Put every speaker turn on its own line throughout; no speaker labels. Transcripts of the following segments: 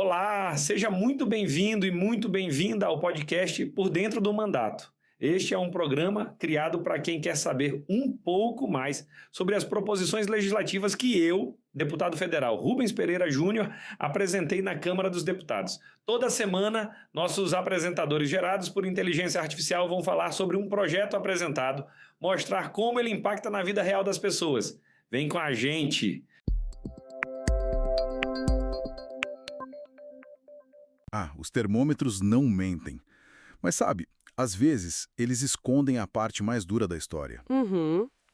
Olá, seja muito bem-vindo e muito bem-vinda ao podcast Por Dentro do Mandato. Este é um programa criado para quem quer saber um pouco mais sobre as proposições legislativas que eu, deputado federal Rubens Pereira Júnior, apresentei na Câmara dos Deputados. Toda semana, nossos apresentadores gerados por inteligência artificial vão falar sobre um projeto apresentado, mostrar como ele impacta na vida real das pessoas. Vem com a gente!
Os termômetros não mentem. Mas sabe, às vezes eles escondem a parte mais dura da história.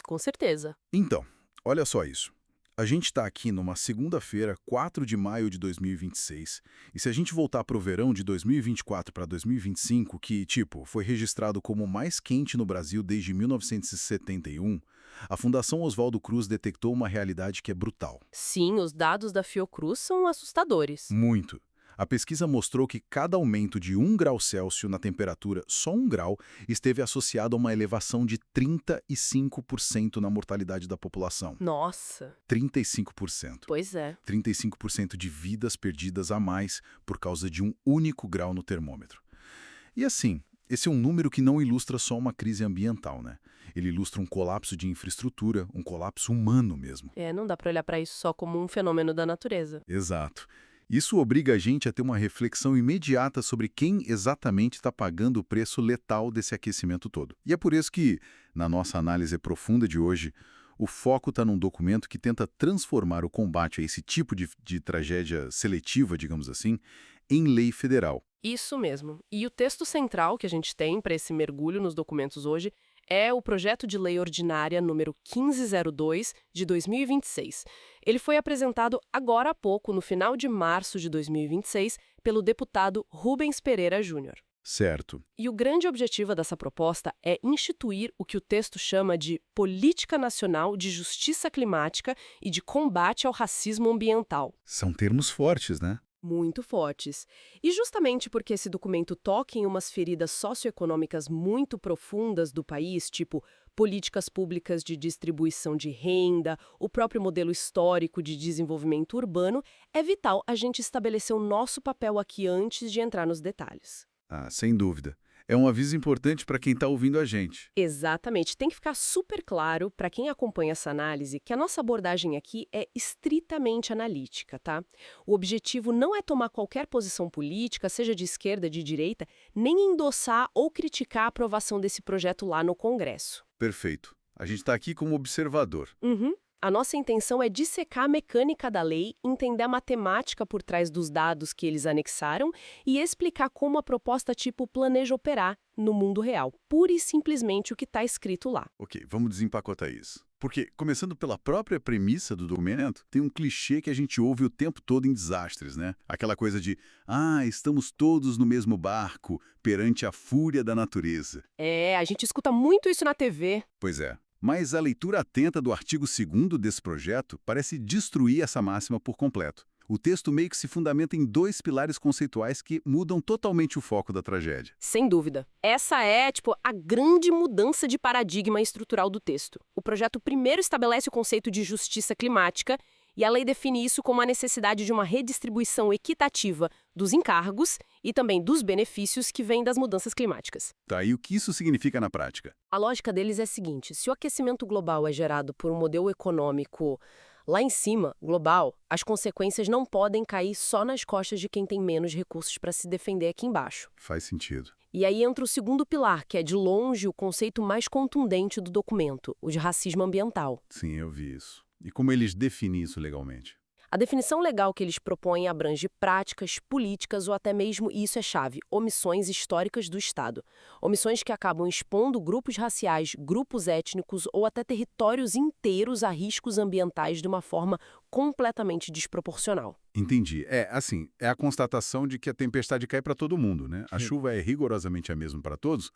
Com certeza.
Então, olha só isso. A gente está aqui numa segunda-feira, 4 de maio de 2026, e se a gente voltar para o verão de 2024 para 2025, que, foi registrado como o mais quente no Brasil desde 1971, a Fundação Oswaldo Cruz detectou uma realidade que é brutal.
Sim, os dados da Fiocruz são assustadores.
Muito. A pesquisa mostrou que cada aumento de 1 grau Celsius na temperatura, só 1 grau, esteve associado a uma elevação de 35% na mortalidade da população.
Nossa!
35%.
Pois é.
35% de vidas perdidas a mais por causa de um único grau no termômetro. E assim, esse é um número que não ilustra só uma crise ambiental, né? Ele ilustra um colapso de infraestrutura, um colapso humano mesmo.
Não dá para olhar para isso só como um fenômeno da natureza.
Exato. Isso obriga a gente a ter uma reflexão imediata sobre quem exatamente está pagando o preço letal desse aquecimento todo. E é por isso que, na nossa análise profunda de hoje, o foco está num documento que tenta transformar o combate a esse tipo de tragédia seletiva, digamos assim, em lei federal.
Isso mesmo. E o texto central que a gente tem para esse mergulho nos documentos hoje é o Projeto de Lei Ordinária número 1502 de 2026. Ele foi apresentado agora há pouco, no final de março de 2026, pelo deputado Rubens Pereira Júnior.
Certo.
E o grande objetivo dessa proposta é instituir o que o texto chama de Política Nacional de Justiça Climática e de Combate ao Racismo Ambiental.
São termos fortes, né?
Muito fortes. E justamente porque esse documento toca em umas feridas socioeconômicas muito profundas do país, tipo políticas públicas de distribuição de renda, o próprio modelo histórico de desenvolvimento urbano, é vital a gente estabelecer o nosso papel aqui antes de entrar nos detalhes.
Sem dúvida. É um aviso importante para quem está ouvindo a gente.
Exatamente. Tem que ficar super claro para quem acompanha essa análise que a nossa abordagem aqui é estritamente analítica, tá? O objetivo não é tomar qualquer posição política, seja de esquerda, de direita, nem endossar ou criticar a aprovação desse projeto lá no Congresso.
Perfeito. A gente está aqui como observador.
A nossa intenção é dissecar a mecânica da lei, entender a matemática por trás dos dados que eles anexaram e explicar como a proposta tipo planeja operar no mundo real. Pura e simplesmente o que está escrito lá.
Ok, vamos desempacotar isso. Porque, começando pela própria premissa do documento, tem um clichê que a gente ouve o tempo todo em desastres, né? Aquela coisa de, estamos todos no mesmo barco, perante a fúria da natureza.
A gente escuta muito isso na TV.
Pois é. Mas a leitura atenta do artigo 2º desse projeto parece destruir essa máxima por completo. O texto meio que se fundamenta em 2 pilares conceituais que mudam totalmente o foco da tragédia.
Sem dúvida. Essa é, a grande mudança de paradigma estrutural do texto. O projeto primeiro estabelece o conceito de justiça climática e a lei define isso como a necessidade de uma redistribuição equitativa dos encargos e também dos benefícios que vêm das mudanças climáticas.
Tá, e o que isso significa na prática?
A lógica deles é a seguinte: se o aquecimento global é gerado por um modelo econômico lá em cima, global, as consequências não podem cair só nas costas de quem tem menos recursos para se defender aqui embaixo.
Faz sentido.
E aí entra o segundo pilar, que é de longe o conceito mais contundente do documento, o de racismo ambiental.
Sim, eu vi isso. E como eles definem isso legalmente?
A definição legal que eles propõem abrange práticas, políticas ou até mesmo, e isso é chave, omissões históricas do Estado. Omissões que acabam expondo grupos raciais, grupos étnicos ou até territórios inteiros a riscos ambientais de uma forma completamente desproporcional.
Entendi. É a constatação de que a tempestade cai para todo mundo, né? A chuva é rigorosamente a mesma para todos,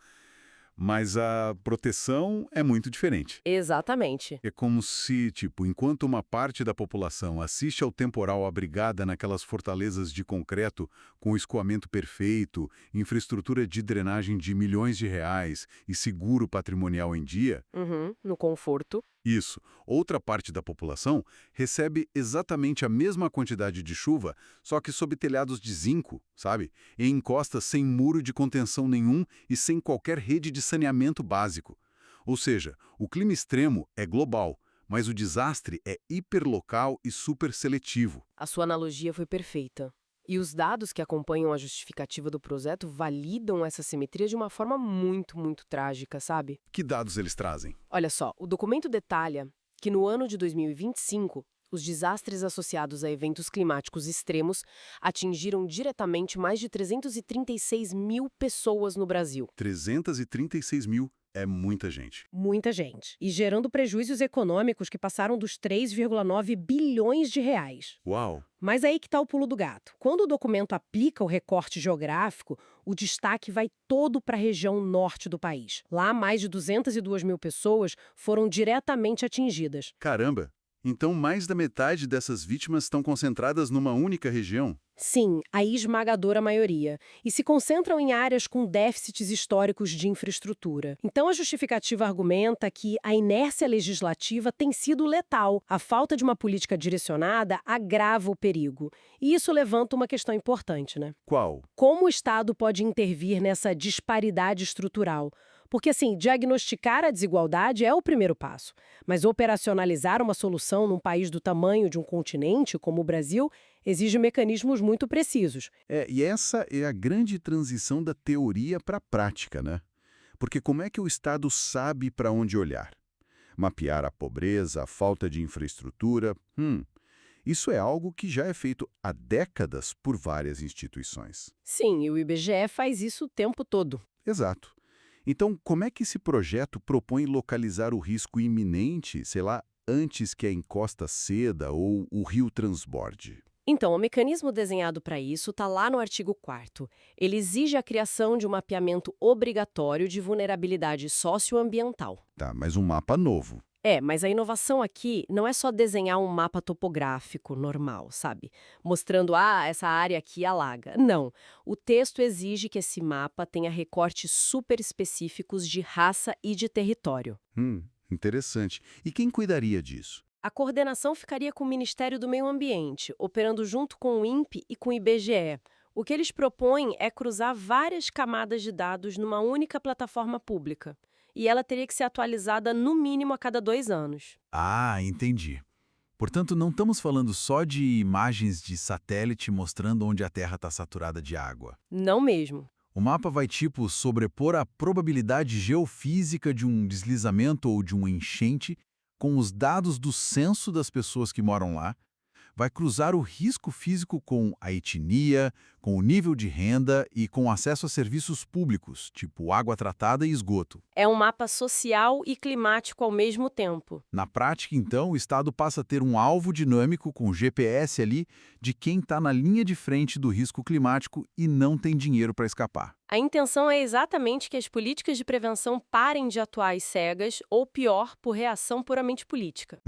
mas a proteção é muito diferente.
Exatamente.
É como se, enquanto uma parte da população assiste ao temporal abrigada naquelas fortalezas de concreto com escoamento perfeito, infraestrutura de drenagem de milhões de reais e seguro patrimonial em dia,
No conforto.
Isso. Outra parte da população recebe exatamente a mesma quantidade de chuva, só que sob telhados de zinco, sabe? Em encostas sem muro de contenção nenhum e sem qualquer rede de saneamento básico. Ou seja, o clima extremo é global, mas o desastre é hiperlocal e super seletivo.
A sua analogia foi perfeita. E os dados que acompanham a justificativa do projeto validam essa simetria de uma forma muito, muito trágica, sabe?
Que dados eles trazem?
Olha só, o documento detalha que no ano de 2025, os desastres associados a eventos climáticos extremos atingiram diretamente mais de 336 mil pessoas no Brasil.
336 mil é muita gente.
Muita gente. E gerando prejuízos econômicos que passaram dos 3,9 bilhões de reais.
Uau!
Mas aí que está o pulo do gato. Quando o documento aplica o recorte geográfico, o destaque vai todo para a região norte do país. Lá, mais de 202 mil pessoas foram diretamente atingidas.
Caramba! Então mais da metade dessas vítimas estão concentradas numa única região?
Sim, a esmagadora maioria. E se concentram em áreas com déficits históricos de infraestrutura. Então a justificativa argumenta que a inércia legislativa tem sido letal. A falta de uma política direcionada agrava o perigo. E isso levanta uma questão importante, né?
Qual?
Como o Estado pode intervir nessa disparidade estrutural? Porque, assim, diagnosticar a desigualdade é o primeiro passo, mas operacionalizar uma solução num país do tamanho de um continente, como o Brasil, exige mecanismos muito precisos.
E essa é a grande transição da teoria para a prática, né? Porque como é que o Estado sabe para onde olhar? Mapear a pobreza, a falta de infraestrutura? Isso é algo que já é feito há décadas por várias instituições.
Sim, e o IBGE faz isso o tempo todo.
Exato. Então, como é que esse projeto propõe localizar o risco iminente, sei lá, antes que a encosta ceda ou o rio transborde?
Então, o mecanismo desenhado para isso está lá no artigo 4º. Ele exige a criação de um mapeamento obrigatório de vulnerabilidade socioambiental.
Tá, mas um mapa novo.
Mas a inovação aqui não é só desenhar um mapa topográfico normal, sabe? Mostrando, essa área aqui alaga. Não. O texto exige que esse mapa tenha recortes super específicos de raça e de território.
Interessante. E quem cuidaria disso?
A coordenação ficaria com o Ministério do Meio Ambiente, operando junto com o INPE e com o IBGE. O que eles propõem é cruzar várias camadas de dados numa única plataforma pública. E ela teria que ser atualizada no mínimo a cada 2 anos.
Ah, entendi. Portanto, não estamos falando só de imagens de satélite mostrando onde a Terra está saturada de água.
Não mesmo.
O mapa vai, sobrepor a probabilidade geofísica de um deslizamento ou de uma enchente com os dados do censo das pessoas que moram lá, vai cruzar o risco físico com a etnia, com o nível de renda e com acesso a serviços públicos, tipo água tratada e esgoto.
É um mapa social e climático ao mesmo tempo.
Na prática, então, o Estado passa a ter um alvo dinâmico com GPS ali de quem está na linha de frente do risco climático e não tem dinheiro para escapar.
A intenção é exatamente que as políticas de prevenção parem de atuar às cegas ou, pior, por reação puramente política.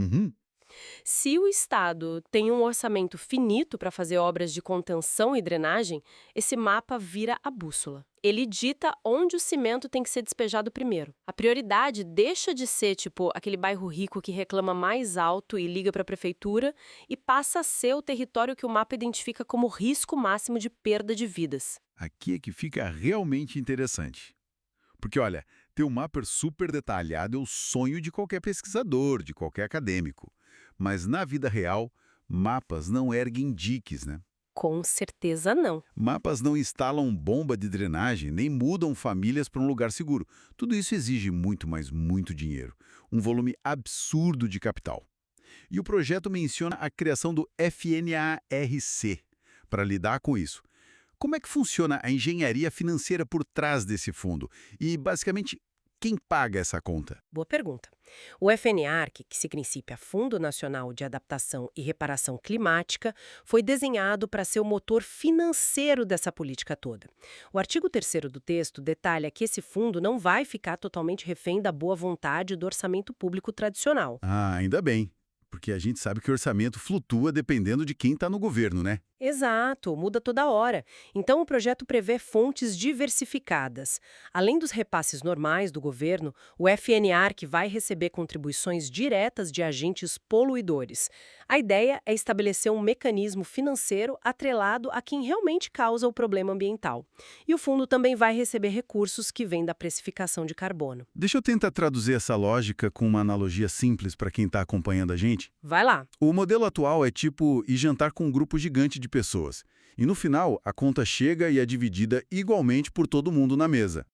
Se o Estado tem um orçamento finito para fazer obras de contenção e drenagem, esse mapa vira a bússola. Ele dita onde o cimento tem que ser despejado primeiro. A prioridade deixa de ser, aquele bairro rico que reclama mais alto e liga para a prefeitura e passa a ser o território que o mapa identifica como risco máximo de perda de vidas.
Aqui é que fica realmente interessante. Porque, olha, ter um mapa super detalhado é o sonho de qualquer pesquisador, de qualquer acadêmico. Mas, na vida real, mapas não erguem diques, né?
Com certeza não.
Mapas não instalam bomba de drenagem, nem mudam famílias para um lugar seguro. Tudo isso exige muito, mas muito dinheiro. Um volume absurdo de capital. E o projeto menciona a criação do FNARC para lidar com isso. Como é que funciona a engenharia financeira por trás desse fundo? E, basicamente, quem paga essa conta?
Boa pergunta. O FNARC, que significa Fundo Nacional de Adaptação e Reparação Climática, foi desenhado para ser o motor financeiro dessa política toda. O artigo 3º do texto detalha que esse fundo não vai ficar totalmente refém da boa vontade do orçamento público tradicional.
Ainda bem, porque a gente sabe que o orçamento flutua dependendo de quem está no governo, né?
Exato, muda toda hora. Então, o projeto prevê fontes diversificadas. Além dos repasses normais do governo, o FNARC vai receber contribuições diretas de agentes poluidores. A ideia é estabelecer um mecanismo financeiro atrelado a quem realmente causa o problema ambiental. E o fundo também vai receber recursos que vêm da precificação de carbono.
Deixa eu tentar traduzir essa lógica com uma analogia simples para quem está acompanhando a gente.
Vai lá.
O modelo atual é tipo ir jantar com um grupo gigante de pessoas. E no final, a conta chega e é dividida igualmente por todo mundo na mesa.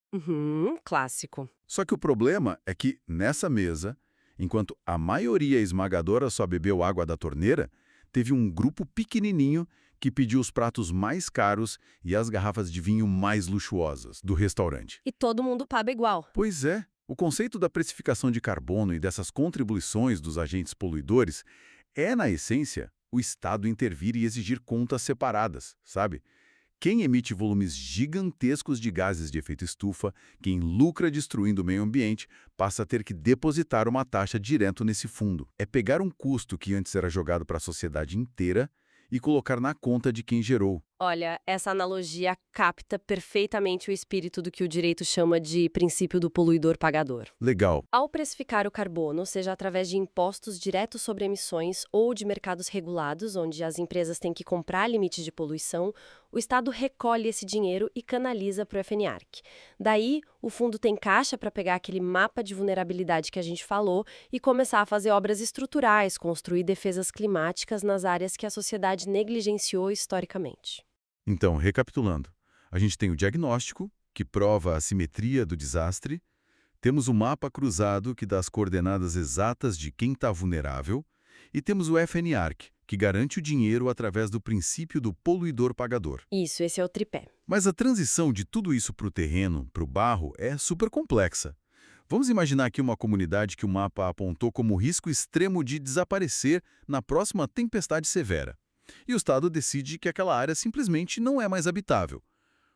Clássico.
Só que o problema é que, nessa mesa, enquanto a maioria esmagadora só bebeu água da torneira, teve um grupo pequenininho que pediu os pratos mais caros e as garrafas de vinho mais luxuosas do restaurante.
E todo mundo paga igual.
Pois é, o conceito da precificação de carbono e dessas contribuições dos agentes poluidores é, na essência, o Estado intervir e exigir contas separadas, sabe? Quem emite volumes gigantescos de gases de efeito estufa, quem lucra destruindo o meio ambiente, passa a ter que depositar uma taxa direto nesse fundo. É pegar um custo que antes era jogado para a sociedade inteira e colocar na conta de quem gerou.
Olha, essa analogia capta perfeitamente o espírito do que o direito chama de princípio do poluidor-pagador.
Legal.
Ao precificar o carbono, seja através de impostos diretos sobre emissões ou de mercados regulados, onde as empresas têm que comprar limites de poluição, o Estado recolhe esse dinheiro e canaliza para o FNARC. Daí, o fundo tem caixa para pegar aquele mapa de vulnerabilidade que a gente falou e começar a fazer obras estruturais, construir defesas climáticas nas áreas que a sociedade negligenciou historicamente.
Então, recapitulando, a gente tem o diagnóstico, que prova a simetria do desastre, temos o mapa cruzado, que dá as coordenadas exatas de quem está vulnerável, e temos o FNARC, que garante o dinheiro através do princípio do poluidor-pagador.
Isso, esse é o tripé.
Mas a transição de tudo isso para o terreno, para o barro, é super complexa. Vamos imaginar aqui uma comunidade que o mapa apontou como risco extremo de desaparecer na próxima tempestade severa. E o Estado decide que aquela área simplesmente não é mais habitável.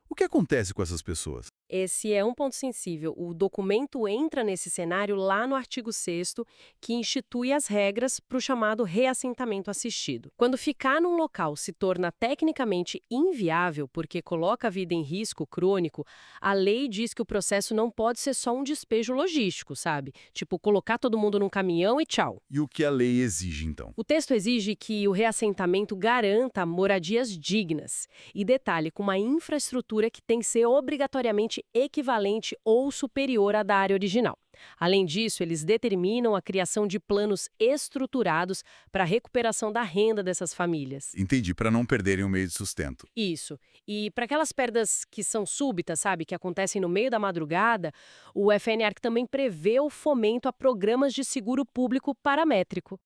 O que acontece com essas pessoas?
Esse é um ponto sensível. O documento entra nesse cenário lá no artigo 6º, que institui as regras para o chamado reassentamento assistido. Quando ficar num local se torna tecnicamente inviável porque coloca a vida em risco crônico, a lei diz que o processo não pode ser só um despejo logístico, sabe? Tipo, colocar todo mundo num caminhão e tchau.
E o que a lei exige, então?
O texto exige que o reassentamento garanta moradias dignas e detalhe com uma infraestrutura que tem que ser obrigatoriamente equivalente ou superior à da área original. Além disso, eles determinam a criação de planos estruturados para a recuperação da renda dessas famílias.
Entendi, para não perderem o meio de sustento.
Isso. E para aquelas perdas que são súbitas, sabe, que acontecem no meio da madrugada, o FNARC também prevê o fomento a programas de seguro público paramétrico.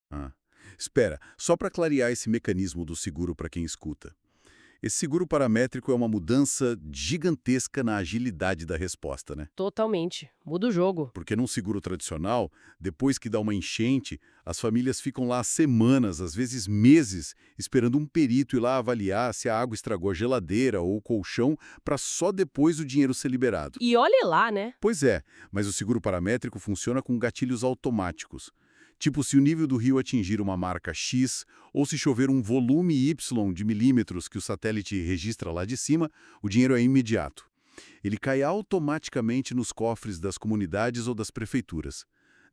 Espera, só para clarear esse mecanismo do seguro para quem escuta. Esse seguro paramétrico é uma mudança gigantesca na agilidade da resposta, né?
Totalmente. Muda o jogo.
Porque num seguro tradicional, depois que dá uma enchente, as famílias ficam lá semanas, às vezes meses, esperando um perito ir lá avaliar se a água estragou a geladeira ou o colchão, para só depois o dinheiro ser liberado.
E olhe lá, né?
Pois é, mas o seguro paramétrico funciona com gatilhos automáticos. Tipo, se o nível do rio atingir uma marca X, ou se chover um volume Y de milímetros que o satélite registra lá de cima, o dinheiro é imediato. Ele cai automaticamente nos cofres das comunidades ou das prefeituras.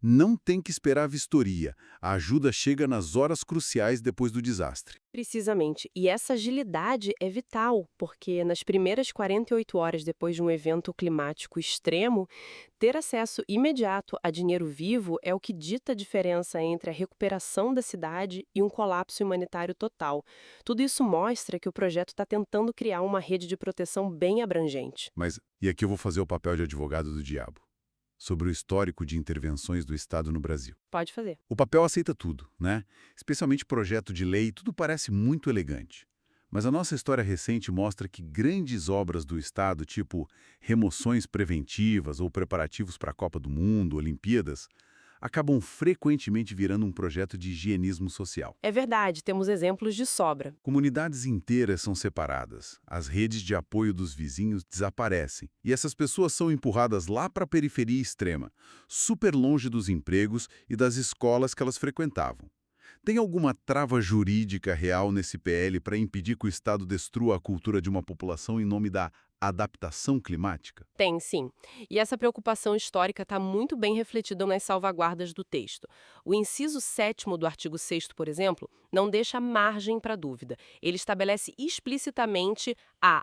Não tem que esperar a vistoria. A ajuda chega nas horas cruciais depois do desastre.
Precisamente. E essa agilidade é vital, porque nas primeiras 48 horas depois de um evento climático extremo, ter acesso imediato a dinheiro vivo é o que dita a diferença entre a recuperação da cidade e um colapso humanitário total. Tudo isso mostra que o projeto está tentando criar uma rede de proteção bem abrangente.
Mas, e aqui eu vou fazer o papel de advogado do diabo, sobre o histórico de intervenções do Estado no Brasil.
Pode fazer.
O papel aceita tudo, né? Especialmente projeto de lei, tudo parece muito elegante. Mas a nossa história recente mostra que grandes obras do Estado, tipo remoções preventivas ou preparativos para a Copa do Mundo, Olimpíadas, acabam frequentemente virando um projeto de higienismo social.
É verdade, temos exemplos de sobra.
Comunidades inteiras são separadas, as redes de apoio dos vizinhos desaparecem, e essas pessoas são empurradas lá para a periferia extrema, super longe dos empregos e das escolas que elas frequentavam. Tem alguma trava jurídica real nesse PL para impedir que o Estado destrua a cultura de uma população em nome da adaptação climática?
Tem, sim. E essa preocupação histórica está muito bem refletida nas salvaguardas do texto. O inciso 7º do artigo 6º, por exemplo, não deixa margem para dúvida. Ele estabelece explicitamente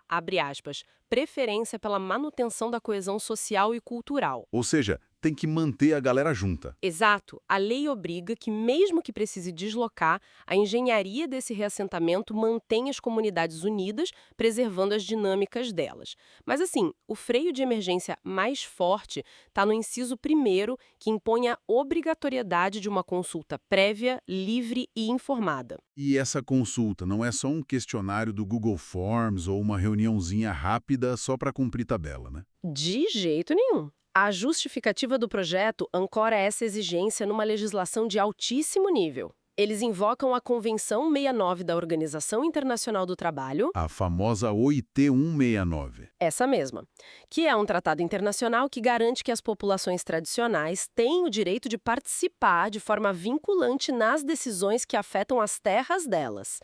abre aspas, preferência pela manutenção da coesão social e cultural.
Ou seja, tem que manter a galera junta.
Exato. A lei obriga que, mesmo que precise deslocar, a engenharia desse reassentamento mantenha as comunidades unidas, preservando as dinâmicas delas. Mas assim, o freio de emergência mais forte está no inciso 1º, que impõe a obrigatoriedade de uma consulta prévia, livre e informada.
E essa consulta não é só um questionário do Google Forms ou uma reuniãozinha rápida só para cumprir tabela, né?
De jeito nenhum. A justificativa do projeto ancora essa exigência numa legislação de altíssimo nível. Eles invocam a Convenção 69 da Organização Internacional do Trabalho,
A famosa OIT 169.
essa mesma, que é um tratado internacional que garante que as populações tradicionais têm o direito de participar de forma vinculante nas decisões que afetam as terras delas.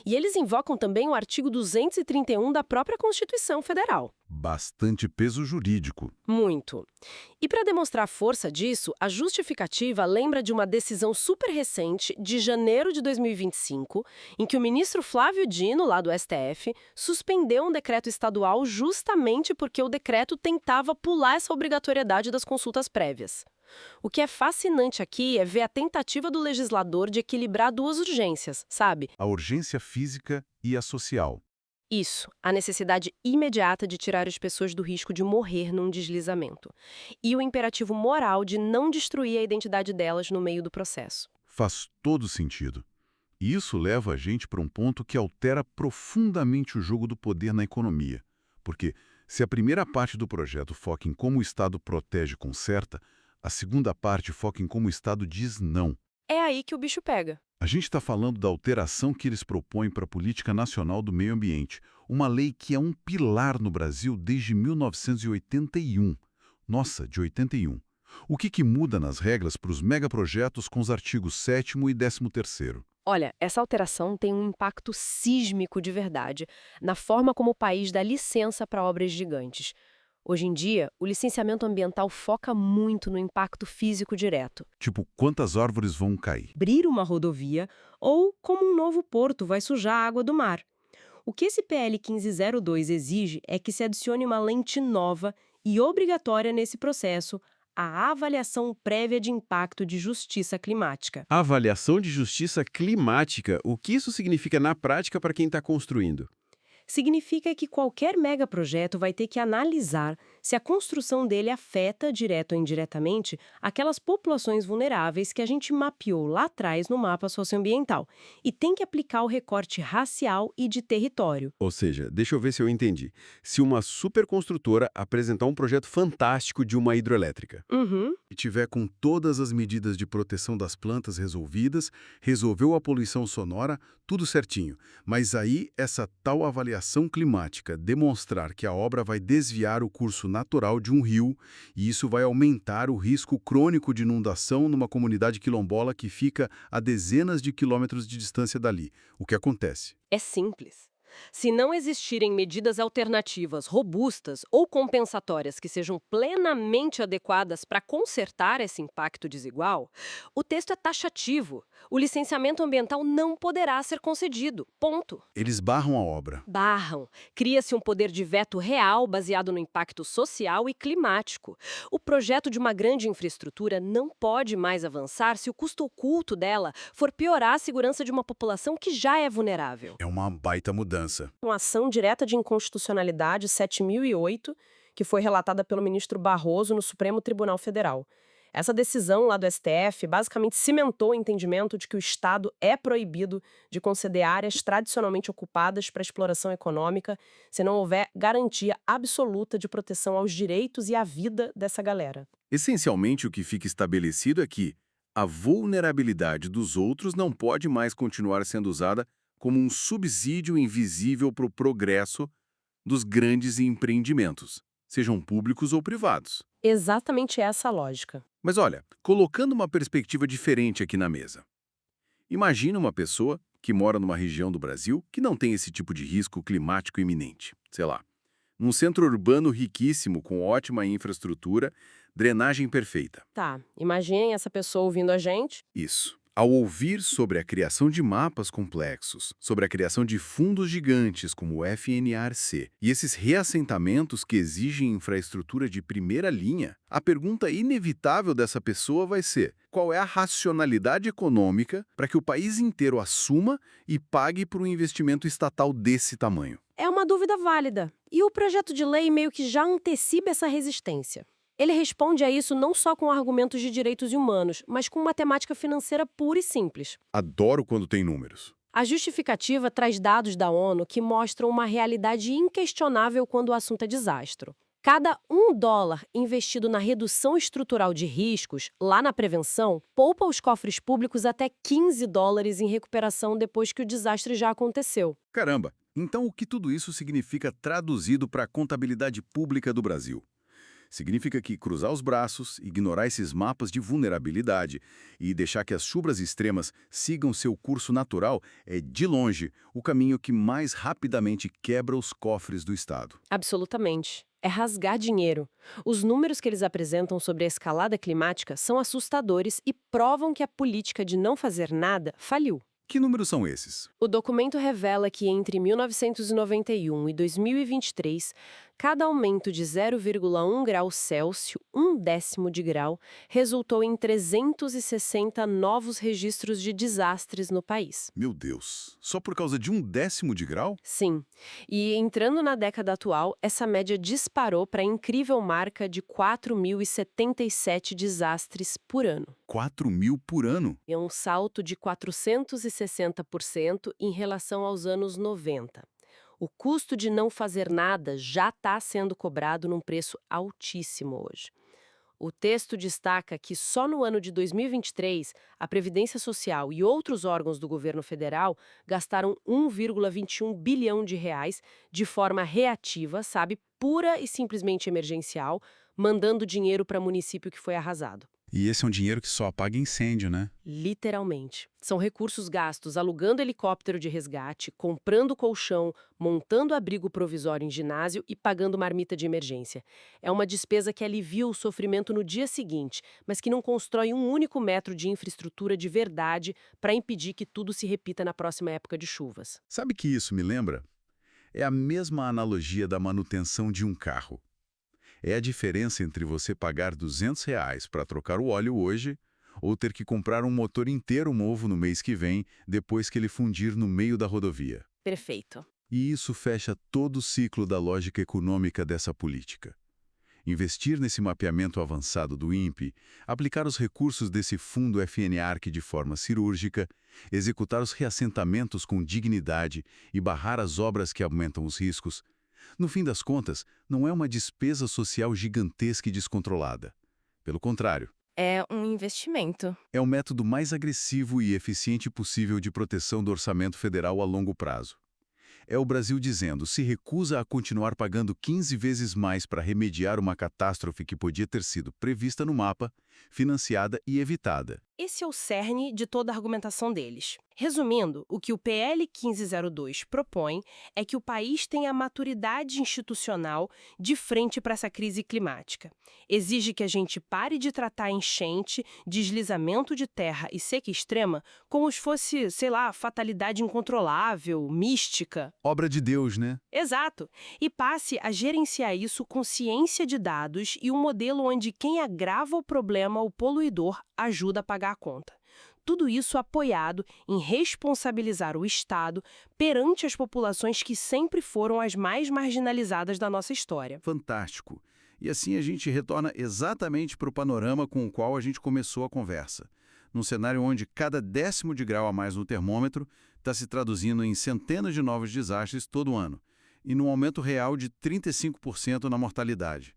E eles invocam também o artigo 231 da própria Constituição Federal.
Bastante peso jurídico.
Muito. E para demonstrar a força disso, a justificativa lembra de uma decisão super recente, de janeiro de 2025, em que o ministro Flávio Dino, lá do STF, suspendeu um decreto estadual justamente porque o decreto tentava pular essa obrigatoriedade das consultas prévias. O que é fascinante aqui é ver a tentativa do legislador de equilibrar duas urgências, sabe?
A urgência física e a social.
Isso, a necessidade imediata de tirar as pessoas do risco de morrer num deslizamento. E o imperativo moral de não destruir a identidade delas no meio do processo.
Faz todo sentido. E isso leva a gente para um ponto que altera profundamente o jogo do poder na economia. Porque se a primeira parte do projeto foca em como o Estado protege e conserta, a segunda parte foca em como o Estado diz não.
É aí que o bicho pega.
A gente está falando da alteração que eles propõem para a Política Nacional do Meio Ambiente, uma lei que é um pilar no Brasil desde 1981. Nossa, de 81. O que muda nas regras para os megaprojetos com os artigos 7º e 13º?
Olha, essa alteração tem um impacto sísmico de verdade na forma como o país dá licença para obras gigantes. Hoje em dia, o licenciamento ambiental foca muito no impacto físico direto.
Tipo, quantas árvores vão cair?
Abrir uma rodovia ou como um novo porto vai sujar a água do mar. O que esse PL 1502 exige é que se adicione uma lente nova e obrigatória nesse processo, a avaliação prévia de impacto de justiça climática.
Avaliação de justiça climática, o que isso significa na prática para quem está construindo?
Significa que qualquer megaprojeto vai ter que analisar se a construção dele afeta, direto ou indiretamente, aquelas populações vulneráveis que a gente mapeou lá atrás no mapa socioambiental e tem que aplicar o recorte racial e de território.
Ou seja, deixa eu ver se eu entendi. Se uma superconstrutora apresentar um projeto fantástico de uma hidroelétrica,
E tiver com todas as medidas de proteção das plantas resolvidas, resolveu a poluição sonora, tudo certinho. Mas aí, essa tal avaliação climática demonstrar que a obra vai desviar o curso natural de um rio e isso vai aumentar o risco crônico de inundação numa comunidade quilombola que fica a dezenas de quilômetros de distância dali. O que acontece?
É simples. Se não existirem medidas alternativas robustas ou compensatórias que sejam plenamente adequadas para consertar esse impacto desigual, o texto é taxativo. O licenciamento ambiental não poderá ser concedido. Ponto.
Eles barram a obra.
Barram. Cria-se um poder de veto real baseado no impacto social e climático. O projeto de uma grande infraestrutura não pode mais avançar se o custo oculto dela for piorar a segurança de uma população que já é vulnerável.
É uma baita mudança.
Uma ação direta de inconstitucionalidade 7008, que foi relatada pelo ministro Barroso no Supremo Tribunal Federal. Essa decisão lá do STF basicamente cimentou o entendimento de que o Estado é proibido de conceder áreas tradicionalmente ocupadas para exploração econômica se não houver garantia absoluta de proteção aos direitos e à vida dessa galera.
essencialmente o que fica estabelecido é que a vulnerabilidade dos outros não pode mais continuar sendo usada como um subsídio invisível para o progresso dos grandes empreendimentos, sejam públicos ou privados.
Exatamente essa a lógica.
Mas olha, colocando uma perspectiva diferente aqui na mesa. Imagina uma pessoa que mora numa região do Brasil que não tem esse tipo de risco climático iminente. Sei lá, num centro urbano riquíssimo com ótima infraestrutura, drenagem perfeita.
Tá, imaginem essa pessoa ouvindo a gente.
Isso. Ao ouvir sobre a criação de mapas complexos, sobre a criação de fundos gigantes como o FNARC e esses reassentamentos que exigem infraestrutura de primeira linha, a pergunta inevitável dessa pessoa vai ser: qual é a racionalidade econômica para que o país inteiro assuma e pague por um investimento estatal desse tamanho?
É uma dúvida válida. E o projeto de lei meio que já antecipa essa resistência. Ele responde a isso não só com argumentos de direitos humanos, mas com matemática financeira pura e simples.
Adoro quando tem números.
A justificativa traz dados da ONU que mostram uma realidade inquestionável quando o assunto é desastro. Cada $1 investido na redução estrutural de riscos, lá na prevenção, poupa os cofres públicos até $15 em recuperação depois que o desastre já aconteceu.
Caramba! Então o que tudo isso significa traduzido para a contabilidade pública do Brasil? Significa que cruzar os braços, ignorar esses mapas de vulnerabilidade e deixar que as chuvas extremas sigam seu curso natural é, de longe, o caminho que mais rapidamente quebra os cofres do Estado.
Absolutamente. É rasgar dinheiro. Os números que eles apresentam sobre a escalada climática são assustadores e provam que a política de não fazer nada faliu.
Que números são esses?
O documento revela que entre 1991 e 2023, cada aumento de 0,1 grau Celsius, 1/10 de grau, resultou em 360 novos registros de desastres no país.
Meu Deus, só por causa de 1/10 de grau?
Sim. E entrando na década atual, essa média disparou para a incrível marca de 4.077 desastres por ano.
4.000 por ano?
É um salto de 460% em relação aos anos 90. O custo de não fazer nada já está sendo cobrado num preço altíssimo hoje. O texto destaca que só no ano de 2023, a Previdência Social e outros órgãos do governo federal gastaram 1,21 bilhão de reais de forma reativa, sabe, pura e simplesmente emergencial, mandando dinheiro para município que foi arrasado.
E esse é um dinheiro que só apaga incêndio, né?
Literalmente. São recursos gastos alugando helicóptero de resgate, comprando colchão, montando abrigo provisório em ginásio e pagando marmita de emergência. É uma despesa que alivia o sofrimento no dia seguinte, mas que não constrói um único metro de infraestrutura de verdade para impedir que tudo se repita na próxima época de chuvas.
Sabe que isso me lembra? É a mesma analogia da manutenção de um carro. É a diferença entre você pagar R$ 200 para trocar o óleo hoje ou ter que comprar um motor inteiro novo no mês que vem, depois que ele fundir no meio da rodovia.
Perfeito.
E isso fecha todo o ciclo da lógica econômica dessa política. Investir nesse mapeamento avançado do INPE, aplicar os recursos desse fundo FNARC de forma cirúrgica, executar os reassentamentos com dignidade e barrar as obras que aumentam os riscos, no fim das contas, não é uma despesa social gigantesca e descontrolada. Pelo contrário,
É um investimento.
é o método mais agressivo e eficiente possível de proteção do orçamento federal a longo prazo. É o Brasil dizendo se recusa a continuar pagando 15 vezes mais para remediar uma catástrofe que podia ter sido prevista no mapa, financiada e evitada.
Esse é o cerne de toda a argumentação deles. Resumindo, o que o PL 1502 propõe é que o país tenha maturidade institucional de frente para essa crise climática. Exige que a gente pare de tratar enchente, deslizamento de terra e seca extrema como se fosse, sei lá, fatalidade incontrolável, mística.
Obra de Deus, né?
Exato. E passe a gerenciar isso com ciência de dados e um modelo onde quem agrava o problema, o poluidor, ajuda a pagar a conta. Tudo isso apoiado em responsabilizar o Estado perante as populações que sempre foram as mais marginalizadas da nossa história.
Fantástico. E assim a gente retorna exatamente para o panorama com o qual a gente começou a conversa. Num cenário onde cada 10º de grau a mais no termômetro está se traduzindo em centenas de novos desastres todo ano, e num aumento real de 35% na mortalidade.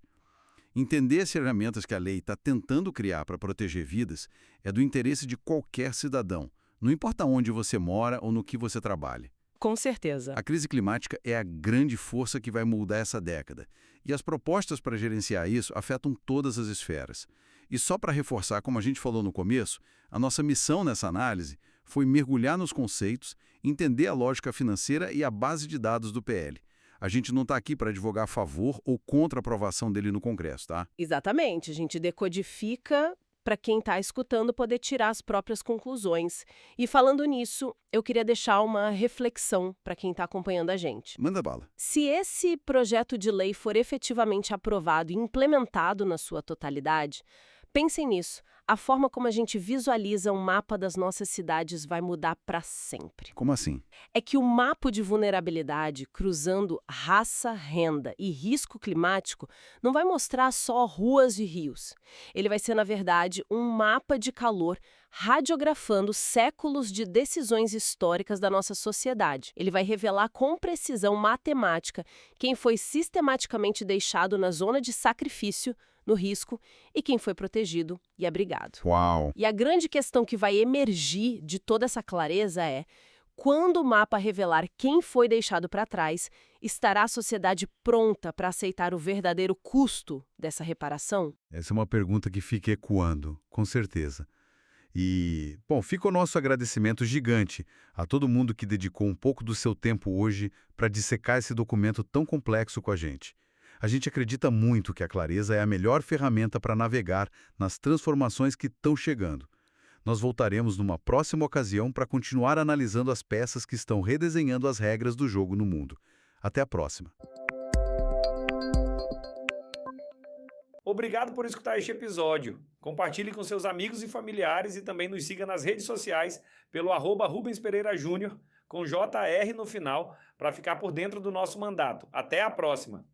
Entender as ferramentas que a lei está tentando criar para proteger vidas é do interesse de qualquer cidadão, não importa onde você mora ou no que você trabalhe.
Com certeza.
A crise climática é a grande força que vai mudar essa década, e as propostas para gerenciar isso afetam todas as esferas. E só para reforçar, como a gente falou no começo, a nossa missão nessa análise
foi mergulhar nos conceitos, entender a lógica financeira e a base de dados do PL. A gente não está aqui para advogar a favor ou contra a aprovação dele no Congresso, tá?
Exatamente, a gente decodifica para quem está escutando poder tirar as próprias conclusões. E falando nisso, eu queria deixar uma reflexão para quem está acompanhando a gente.
Manda bala.
Se esse projeto de lei for efetivamente aprovado e implementado na sua totalidade, pensem nisso. A forma como a gente visualiza um mapa das nossas cidades vai mudar para sempre.
Como assim?
É que o mapa de vulnerabilidade, cruzando raça, renda e risco climático, não vai mostrar só ruas e rios. Ele vai ser, na verdade, um mapa de calor radiografando séculos de decisões históricas da nossa sociedade. Ele vai revelar com precisão matemática quem foi sistematicamente deixado na zona de sacrifício, no risco, e quem foi protegido e abrigado.
Uau!
E a grande questão que vai emergir de toda essa clareza é: quando o mapa revelar quem foi deixado para trás, estará a sociedade pronta para aceitar o verdadeiro custo dessa reparação?
Essa é uma pergunta que fica ecoando, com certeza. E, bom, fica o nosso agradecimento gigante a todo mundo que dedicou um pouco do seu tempo hoje para dissecar esse documento tão complexo com a gente. A gente acredita muito que a clareza é a melhor ferramenta para navegar nas transformações que estão chegando. Nós voltaremos numa próxima ocasião para continuar analisando as peças que estão redesenhando as regras do jogo no mundo. Até a próxima.
Obrigado por escutar este episódio. Compartilhe com seus amigos e familiares e também nos siga nas redes sociais pelo @Rubens Pereira Júnior, com JR no final, para ficar por dentro do nosso mandato. Até a próxima!